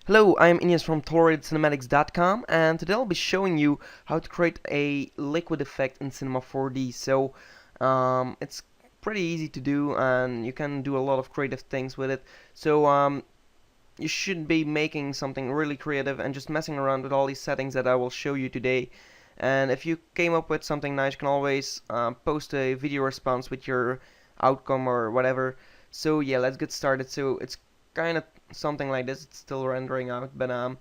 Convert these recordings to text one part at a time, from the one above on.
Hello, I'm Ines from TolerateCinematics.com, and today I'll be showing you how to create a liquid effect in Cinema 4D. It's pretty easy to do, and you can do a lot of creative things with it. You should be making something really creative and just messing around with all these settings that I will show you today. And if you came up with something nice, you can always post a video response with your outcome or whatever. So yeah, let's get started. So it's kind of something like this. It's still rendering out, but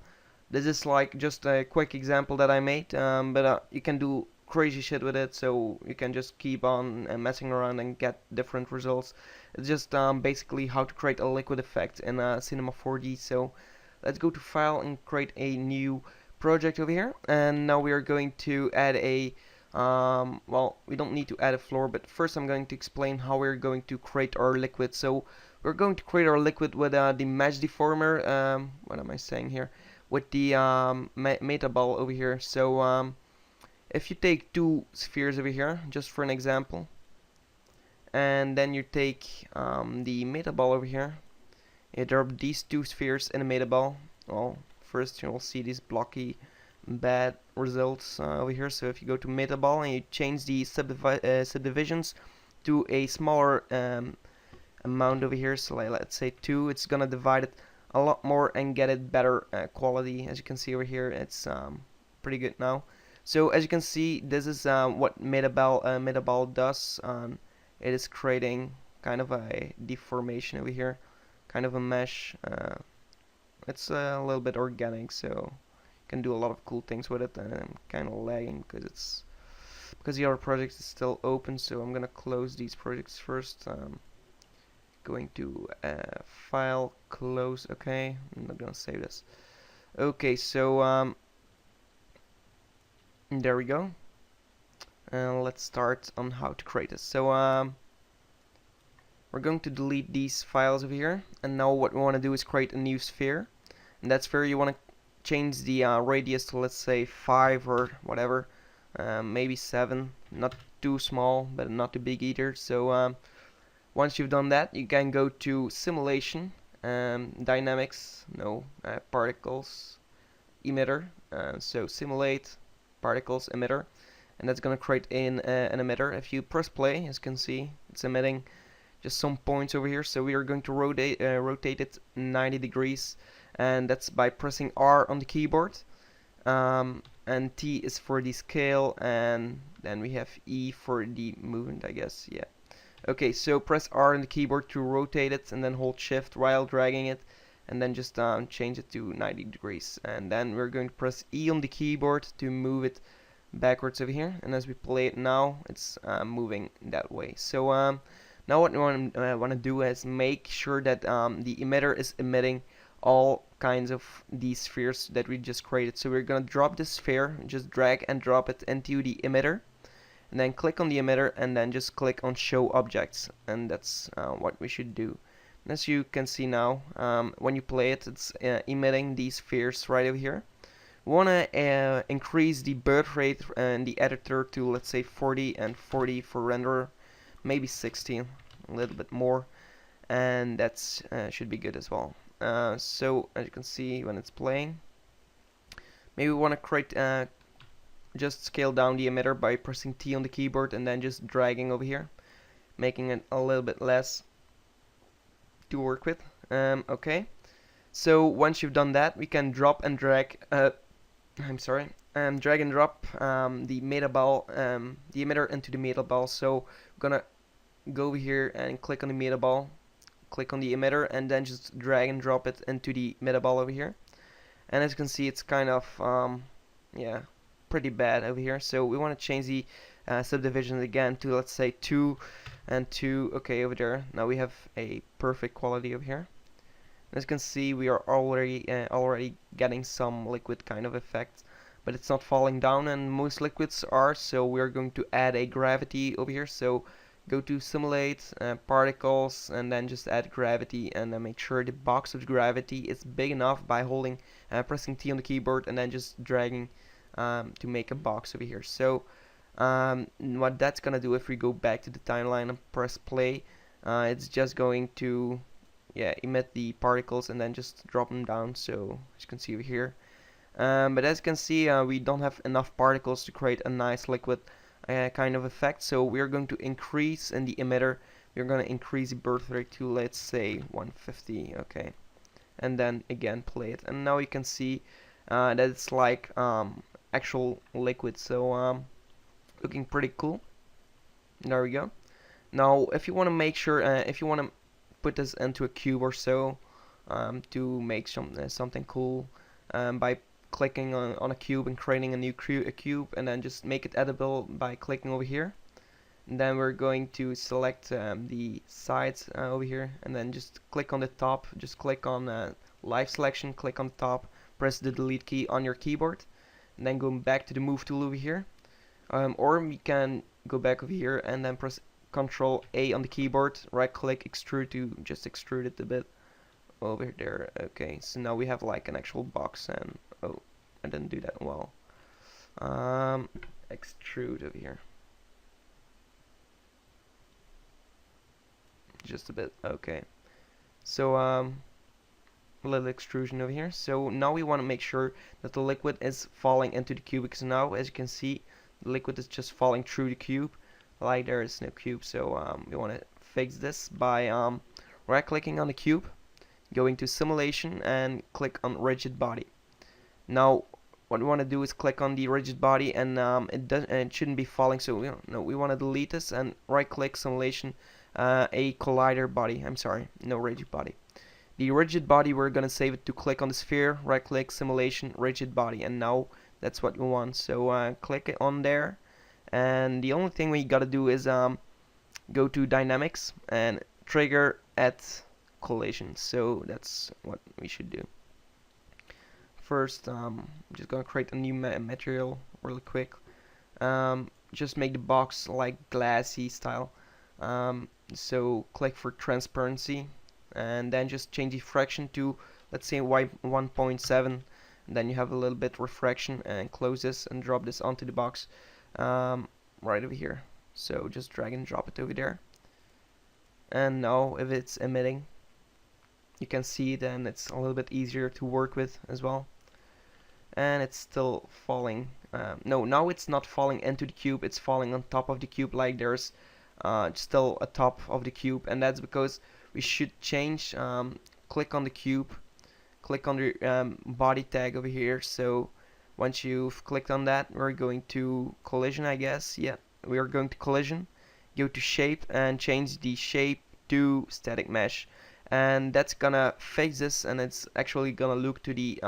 this is like just a quick example that I made. But you can do crazy shit with it, so you can just keep on messing around and get different results. It's just basically how to create a liquid effect in Cinema 4D. So let's go to File and create a new project over here. And now we are going to add a well, we don't need to add a floor, but first I'm going to explain how we're going to create our liquid. So we're going to create our liquid with the mesh deformer. What am I saying here? With the meta ball over here. If you take two spheres over here, just for an example, and then you take the meta ball over here, you drop these two spheres in the meta ball. Well, first you'll see these blocky bad results over here. So if you go to meta ball and you change the subdivisions to a smaller amount over here, so like, let's say 2, it's gonna divide it a lot more and get it better quality. As you can see over here, it's pretty good now. So as you can see, this is what metaball does. It is creating kind of a deformation over here, kind of a mesh. It's a little bit organic, so you can do a lot of cool things with it. And I'm kind of lagging because the other project is still open, so I'm gonna close these projects first. Going to file, close. Okay, I'm not gonna save this. Okay, so there we go. And let's start on how to create this. So we're going to delete these files over here, and now what we want to do is create a new sphere. And that sphere, you want to change the radius to, let's say, 5 or whatever, maybe 7. Not too small, but not too big either. So once you've done that, you can go to simulation, dynamics, no, particles, emitter. So simulate particles emitter, and that's gonna create an emitter. If you press play, as you can see, it's emitting just some points over here. So we are going to rotate it 90 degrees, and that's by pressing R on the keyboard. And T is for the scale, and then we have E for the movement, I guess. Yeah. Okay, so press R on the keyboard to rotate it, and then hold shift while dragging it, and then just change it to 90 degrees. And then we're going to press E on the keyboard to move it backwards over here, and as we play it now, it's moving that way. So now what we want to do is make sure that the emitter is emitting all kinds of these spheres that we just created. So we're going to drop this sphere, just drag and drop it into the emitter, and then click on the emitter, and then just click on show objects, and that's what we should do. And as you can see now, when you play it, it's emitting these spheres right over here. We want to increase the birth rate and the editor to, let's say, 40 and 40 for renderer, maybe 60, a little bit more, and that's should be good as well. So as you can see when it's playing, maybe we want to create just scale down the emitter by pressing T on the keyboard and then just dragging over here, making it a little bit less to work with. Okay, so once you've done that, we can drop and drag. Drag and drop the meta ball, the emitter into the meta ball. So we're gonna go over here and click on the meta ball, click on the emitter, and then just drag and drop it into the meta ball over here. And as you can see, it's kind of yeah, pretty bad over here. So we want to change the subdivision again to, let's say, 2 and 2. Okay, over there. Now we have a perfect quality over here. As you can see, we are already getting some liquid kind of effect, but it's not falling down, and most liquids are. So we're going to add a gravity over here. So go to simulate particles, and then just add gravity, and then make sure the box of gravity is big enough by holding pressing T on the keyboard and then just dragging to make a box over here. So what that's gonna do, if we go back to the timeline and press play, it's just going to, yeah, emit the particles and then just drop them down, so as you can see over here. But as you can see, we don't have enough particles to create a nice liquid kind of effect, so we're going to increase in the emitter. We're going to increase the birth rate to, let's say, 150, okay, and then again play it, and now you can see that it's like actual liquid, so looking pretty cool. There we go. Now if you want to make sure, if you want to put this into a cube or so, to make something cool, by clicking on a cube and creating a new cube, and then just make it edible by clicking over here. And then we're going to select the sides over here, and then just click on the top. Just click on live selection, click on the top, press the delete key on your keyboard, and then go back to the move tool over here. Or we can go back over here and then press Control A on the keyboard, right click, extrude to just extrude it a bit over there. Okay, so now we have like an actual box, and oh, I didn't do that well. Extrude over here. Just a bit, okay. So a little extrusion over here. So now we want to make sure that the liquid is falling into the cube, because now as you can see the liquid is just falling through the cube, like there is no cube. So we want to fix this by right clicking on the cube, going to simulation, and click on rigid body. Now what we want to do is click on the rigid body, and it shouldn't be falling, so we want to delete this and right click simulation, a collider body. I'm sorry, no rigid body. The rigid body, we're gonna save it to click on the sphere, right click, simulation, rigid body, and now that's what we want. So click it on there, and the only thing we gotta do is go to dynamics and trigger at collision. So that's what we should do. First, I'm just gonna create a new material really quick. Just make the box like glassy style. So click for transparency, and then just change the fraction to, let's say, 1.7, and then you have a little bit refraction, and close this and drop this onto the box right over here. So just drag and drop it over there, and now if it's emitting, you can see then it's a little bit easier to work with as well. And it's still falling. No, now it's not falling into the cube, it's falling on top of the cube, like there's still a top of the cube, and that's because we should change, click on the cube, click on the body tag over here. So once you've clicked on that, we're going to collision, I guess. Yeah, we are going to collision, go to shape and change the shape to static mesh, and that's gonna fix this, and it's actually gonna look to the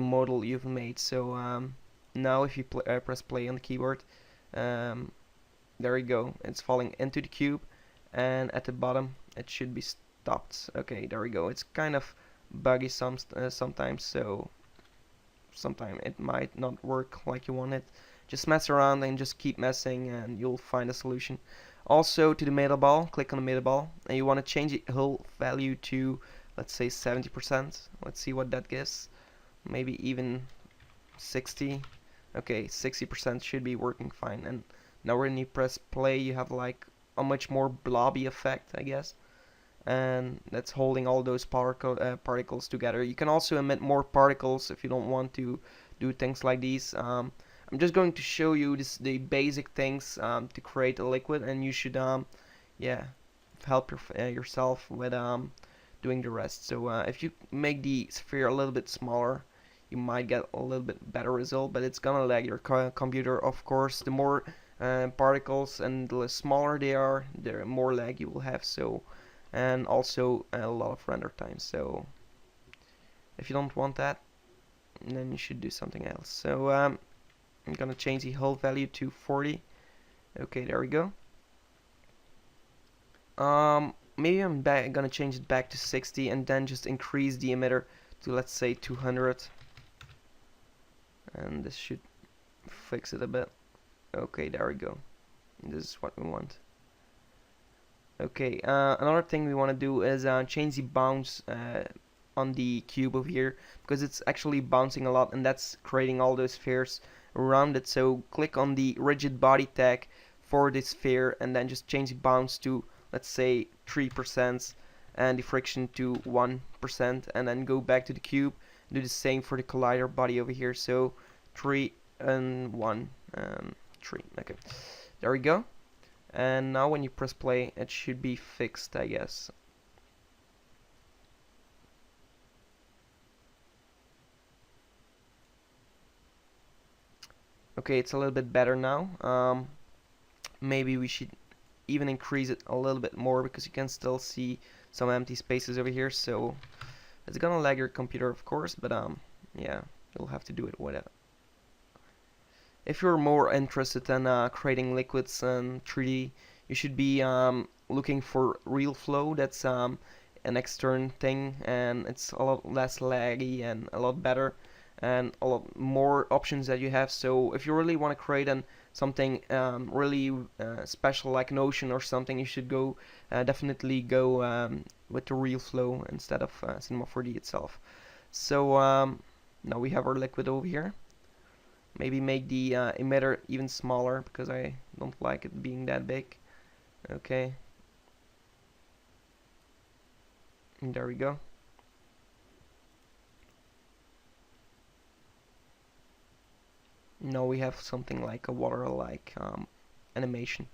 model you've made. So now if you press play on the keyboard, there we go, it's falling into the cube, and at the bottom it should be stopped. Okay, there we go. It's kind of buggy sometimes, so sometimes it might not work like you want it. Just mess around and just keep messing, and you'll find a solution. Also, to the metal ball, click on the metal ball, and you want to change the hull value to, let's say, 70%. Let's see what that gives. Maybe even 60. Okay, 60% should be working fine. And now when you press play, you have like a much more blobby effect, I guess, and that's holding all those particles together. You can also emit more particles if you don't want to do things like these. I'm just going to show you the basic things to create a liquid, and you should yeah, help yourself with doing the rest. So if you make the sphere a little bit smaller, you might get a little bit better result, but it's gonna lag your computer, of course. The more particles and the smaller they are, the more lag you will have. So, and also a lot of render time. So if you don't want that, then you should do something else. So I'm gonna change the hull value to 40. Okay, there we go. Maybe I'm gonna change it back to 60, and then just increase the emitter to, let's say, 200, and this should fix it a bit. Okay, there we go. This is what we want. Okay, another thing we want to do is change the bounce on the cube over here, because it's actually bouncing a lot, and that's creating all those spheres around it. So click on the rigid body tag for this sphere, and then just change the bounce to, let's say, 3%, and the friction to 1%, and then go back to the cube, do the same for the collider body over here. So 3 and 1 and 3. Okay, there we go. And now when you press play, it should be fixed, I guess. Okay, it's a little bit better now. Maybe we should even increase it a little bit more, because you can still see some empty spaces over here. So it's gonna lag your computer, of course, but yeah, you'll have to do it with it. If you're more interested in creating liquids in 3D, you should be looking for real flow. That's an external thing, and it's a lot less laggy and a lot better, and a lot more options that you have. So if you really want to create something really special like an ocean or something, you should go definitely go with the real flow instead of Cinema 4D itself. So now we have our liquid over here. Maybe make the emitter even smaller, because I don't like it being that big. Okay, and there we go. Now we have something like a water-like animation.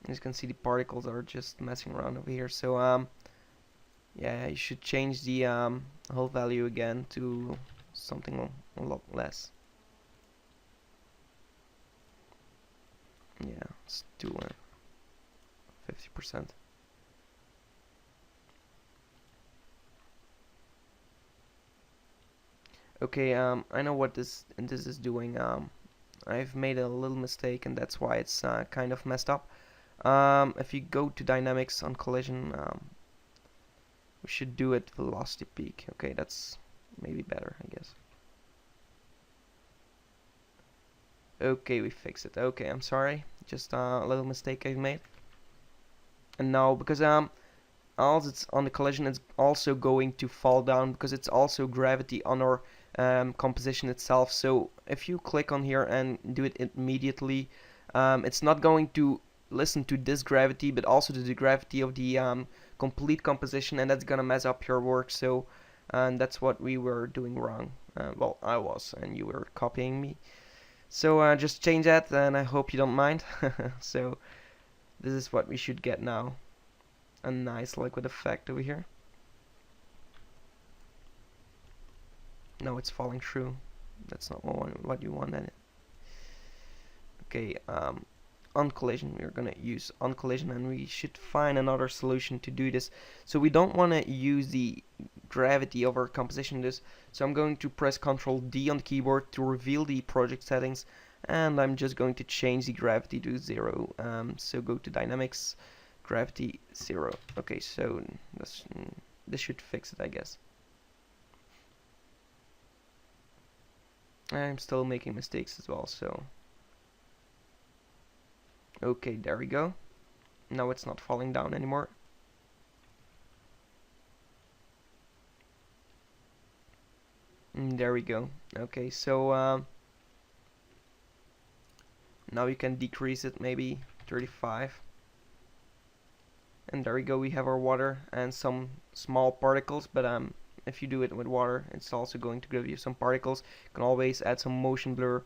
As you can see, the particles are just messing around over here. So yeah, you should change the whole value again to something a lot less. Yeah, let's do 50%. Okay, I know what this is doing. I've made a little mistake, and that's why it's kind of messed up. If you go to dynamics on collision, we should do it velocity peak. Okay, that's maybe better, I guess. Okay, we fixed it. Okay, I'm sorry, just a little mistake I've made. And now, because as it's on the collision, it's also going to fall down, because it's also gravity on our composition itself. So if you click on here and do it immediately, it's not going to listen to this gravity, but also to the gravity of the complete composition, and that's gonna mess up your work. So and that's what we were doing wrong. Well, I was, and you were copying me. So just change that, and I hope you don't mind. So this is what we should get now. A nice liquid effect over here. No, it's falling through. That's not what you wanted. Okay, on collision, we're gonna use on collision, and we should find another solution to do this. So we don't want to use the gravity of our composition this. So I'm going to press Ctrl D on the keyboard to reveal the project settings, and I'm just going to change the gravity to 0. So go to dynamics, gravity 0. Okay, so this should fix it, I guess. I'm still making mistakes as well, so okay, there we go. Now it's not falling down anymore. There we go. Okay, so now you can decrease it, maybe 35. And there we go, we have our water and some small particles, but if you do it with water, it's also going to give you some particles. You can always add some motion blur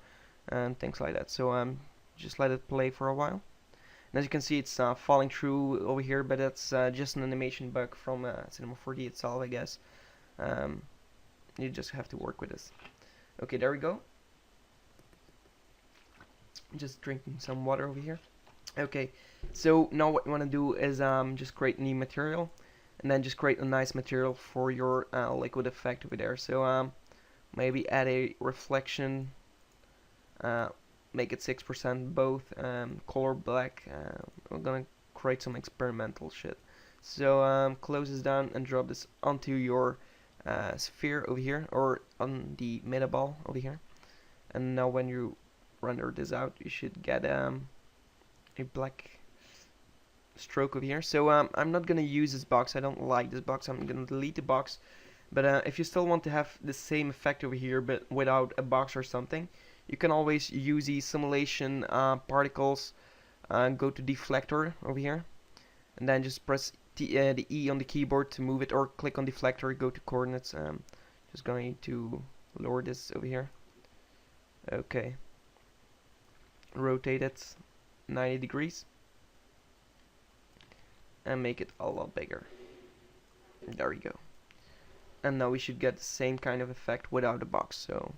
and things like that. So just let it play for a while. And as you can see, it's falling through over here, but that's just an animation bug from Cinema 4D itself, I guess. You just have to work with this. Okay, there we go. Just drinking some water over here. Okay, so now what you want to do is just create a new material, and then just create a nice material for your liquid effect over there. So maybe add a reflection, make it 6% both, color black. We're gonna create some experimental shit. So close this down and drop this onto your sphere over here, or on the meta ball over here. And now when you render this out, you should get a black stroke over here. So I'm not gonna use this box. I don't like this box. I'm gonna delete the box. But if you still want to have the same effect over here, but without a box or something, you can always use the simulation particles go to deflector over here, and then just press the E on the keyboard to move it, or click on deflector, go to coordinates. Just going to lower this over here. Okay. Rotate it 90 degrees and make it a lot bigger. There we go. And now we should get the same kind of effect without a box. So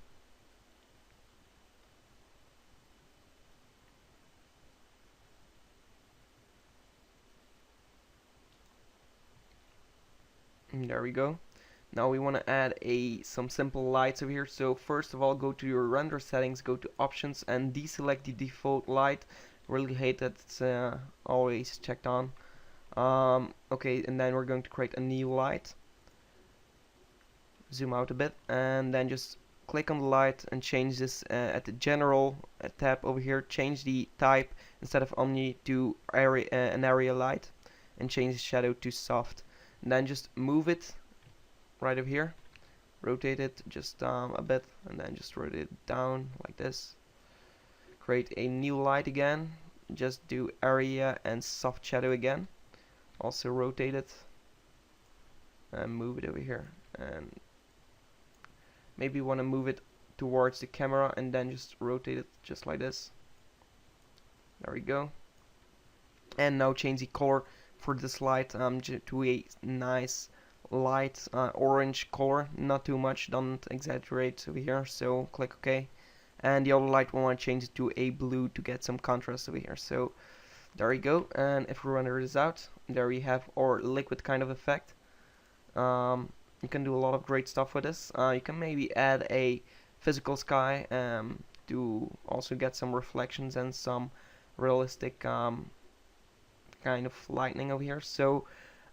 there we go. Now we want to add some simple lights over here. So first of all, go to your render settings, go to options, and deselect the default light. Really hate that it's always checked on. Okay, and then we're going to create a new light. Zoom out a bit, and then just click on the light and change this at the general tab over here. Change the type instead of omni to an area light, and change the shadow to soft. And then just move it right over here, rotate it just a bit, and then just rotate it down like this. Create a new light again, just do area and soft shadow again, also rotate it and move it over here, and maybe want to move it towards the camera, and then just rotate it just like this. There we go. And now change the color for this light to a nice light orange color, not too much, don't exaggerate over here. So click OK, and the other light we want to change it to a blue to get some contrast over here. So there we go. And if we render this out, there we have our liquid kind of effect. You can do a lot of great stuff with this. You can maybe add a physical sky to also get some reflections and some realistic kind of lightning over here. So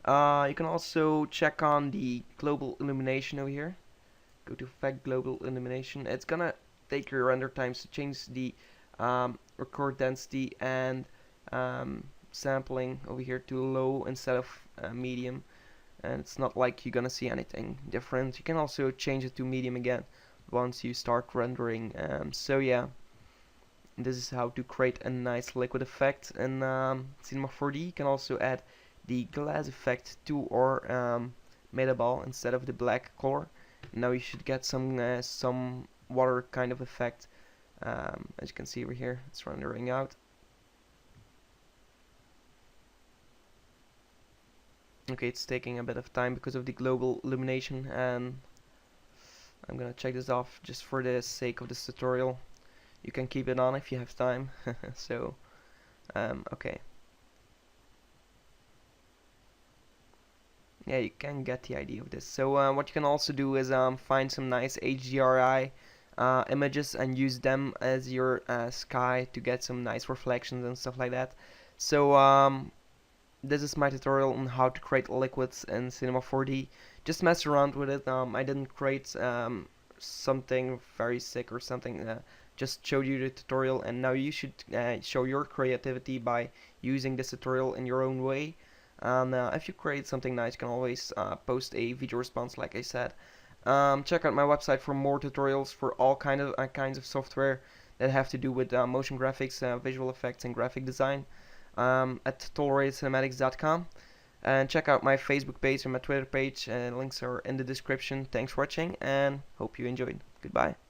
you can also check on the global illumination over here. Go to effect, global illumination. It's gonna take your render times to change the record density and sampling over here to low instead of medium, and it's not like you're gonna see anything different. You can also change it to medium again once you start rendering. So yeah, this is how to create a nice liquid effect in Cinema 4D. You can also add the glass effect to our metaball instead of the black color. Now you should get some water kind of effect. As you can see over here, it's rendering out. Okay, it's taking a bit of time because of the global illumination, and I'm gonna check this off just for the sake of this tutorial. You can keep it on if you have time. So okay, yeah, you can get the idea of this. So what you can also do is find some nice HDRI images and use them as your sky to get some nice reflections and stuff like that. So this is my tutorial on how to create liquids in Cinema 4D. Just mess around with it. I didn't create something very sick or something. Just showed you the tutorial, and now you should show your creativity by using this tutorial in your own way. And if you create something nice, you can always post a video response, like I said. Check out my website for more tutorials for all kinds of software that have to do with motion graphics, visual effects, and graphic design. At toleratedcinematics.com, and check out my Facebook page and my Twitter page, and links are in the description. Thanks for watching, and hope you enjoyed. Goodbye.